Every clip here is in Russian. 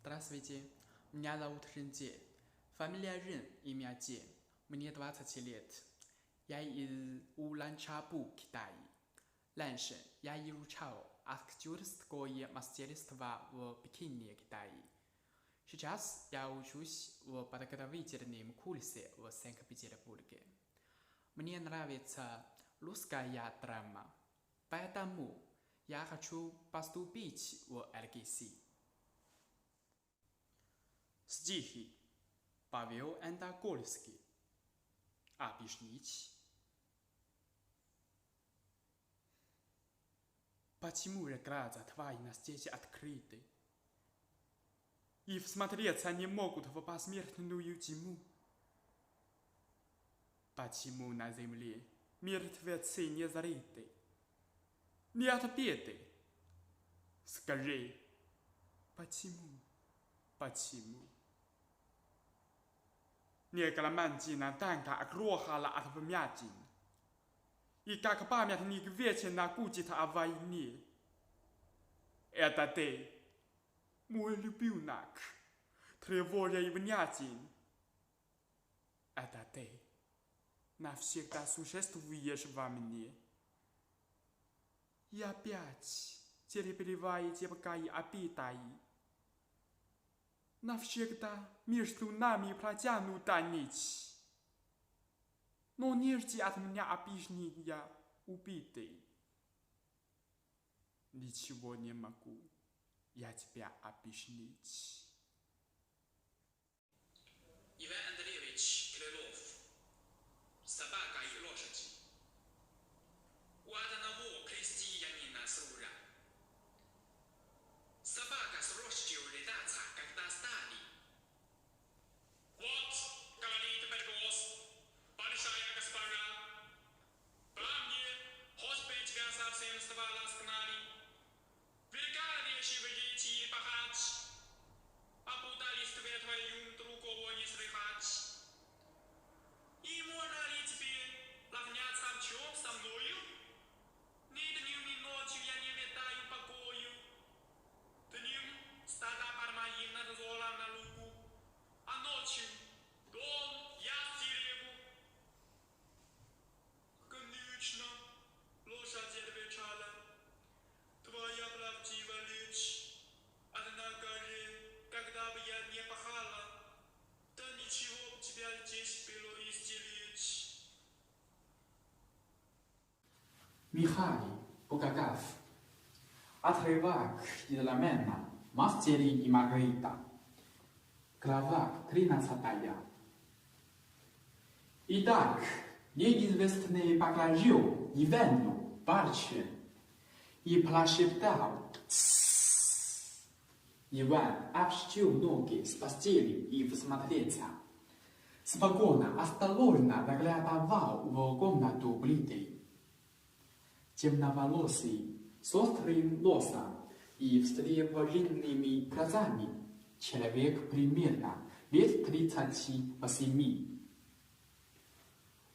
Здравствуйте, меня зовут Ренде. Фамилия Рен, имя Ди. Мне 20 лет. Я из Улан-Чабу, Китай. Раньше я изучал актерское мастерство в Пекине, Китай. Сейчас я учусь в подготовительном курсе в Санкт-Петербурге. Мне нравится русская драма, поэтому я хочу поступить в ЛГС. Стихи Павел Андагольский. Объяснить. Почему же глаза твои на здесь открыты? И всмотреться не могут в посмертную тьму. Почему на земле мертвецы не зарыты, не отпеты? Скажи, почему? Почему? Некромантина танка грохала от вмятин, и как памятник вечно гудит о войне. Это ты, мой ребенок, тревожа и внятен. Это ты навсегда существуешь во мне. И опять терпеливая тепкой обитой. Навсегда между нами протянута нить. Но не жди от меня объяснения, убитый. Ничего не могу я тебя объяснить. Иван Андреевич Крылов. Собака и лошадь. У одного крестьянина срура. Собака с лошадью летаться, когда стали. Вот, говорит Бергос, большая госпожа, по мне, Господь тебя совсем ствола скнали. Велика вещи выйти и пахать, а путались тебе твоим другого не слыхать. И можно ли тебе равняться в чем со мною? Ни днем, ни ночью я не метаю покою. Днем стада под моим надзором на лугу, а ночью дом я стерегу. Конечно, лошадь отвечала, твоя правдивая речь. Однако же, когда бы я не пахала, да ничего у тебя здесь было истелечь. Михаил Булгаков. Отрывок из романа «Мастер и Маргарита». Глава 13. Итак, неизвестный положил Ивану пальцем и прошептал «Тссс». Иван опустил ноги с постели и всмотрелся. Спокойно, осторожно заглядывал в комнату плиты. Темноволосый, с острым носом и встревоженными глазами, человек примерно лет 38.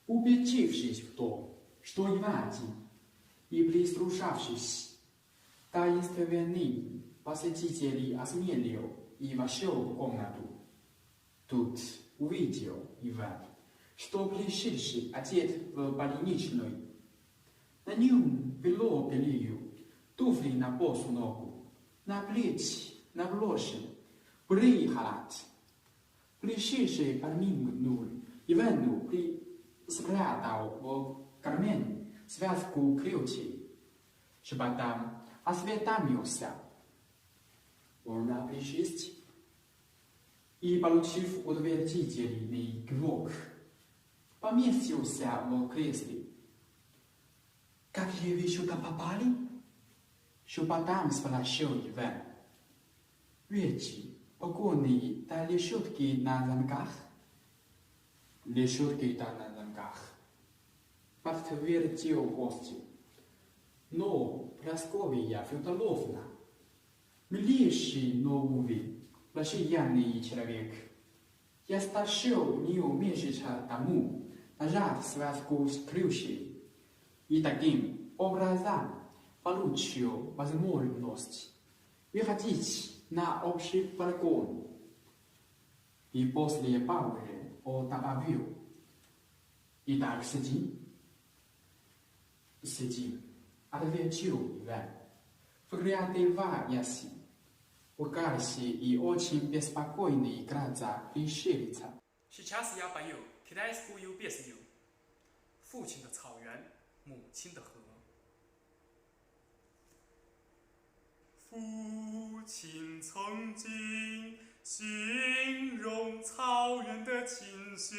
Убедившись в том, что Иван один, и прислушавшись, таинственный посетитель осмелел и вошел в комнату. Тут увидел Иван, что пришедший одет в больничный. На нем бело белье, туфли на босу ногу, на плечи наброшен бурый халат. Пришедший подмигнул Ивану, спрятал в карман связку ключей. Шепотом осведомился. Можно присесть? И, получив утвердительный кивок, поместился в кресле. «Как же вы сюда попали?» Шепотом спросил Иван. «Ведь покойные да решетки на замках?» «Решетки да на замках», подтвердил гость. «Но, Прасковья Федоровна, милейший, но, увы, россиянный человек, я стащил у нее месяца тому назад связку с ключей. И таким образом получил возможность выходить na obszy balkon i после паузы он добавил: «Итак, сидим, отвечу Иван. Взгляды в яси. Угарси и очень беспокойный глаза пришельца». Сейчас я пою китайскую песню。父亲的草原，母亲的河。父亲曾经形容草原的清香，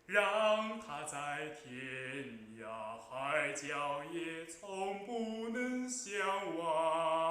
让它在天涯海角也从不能相忘。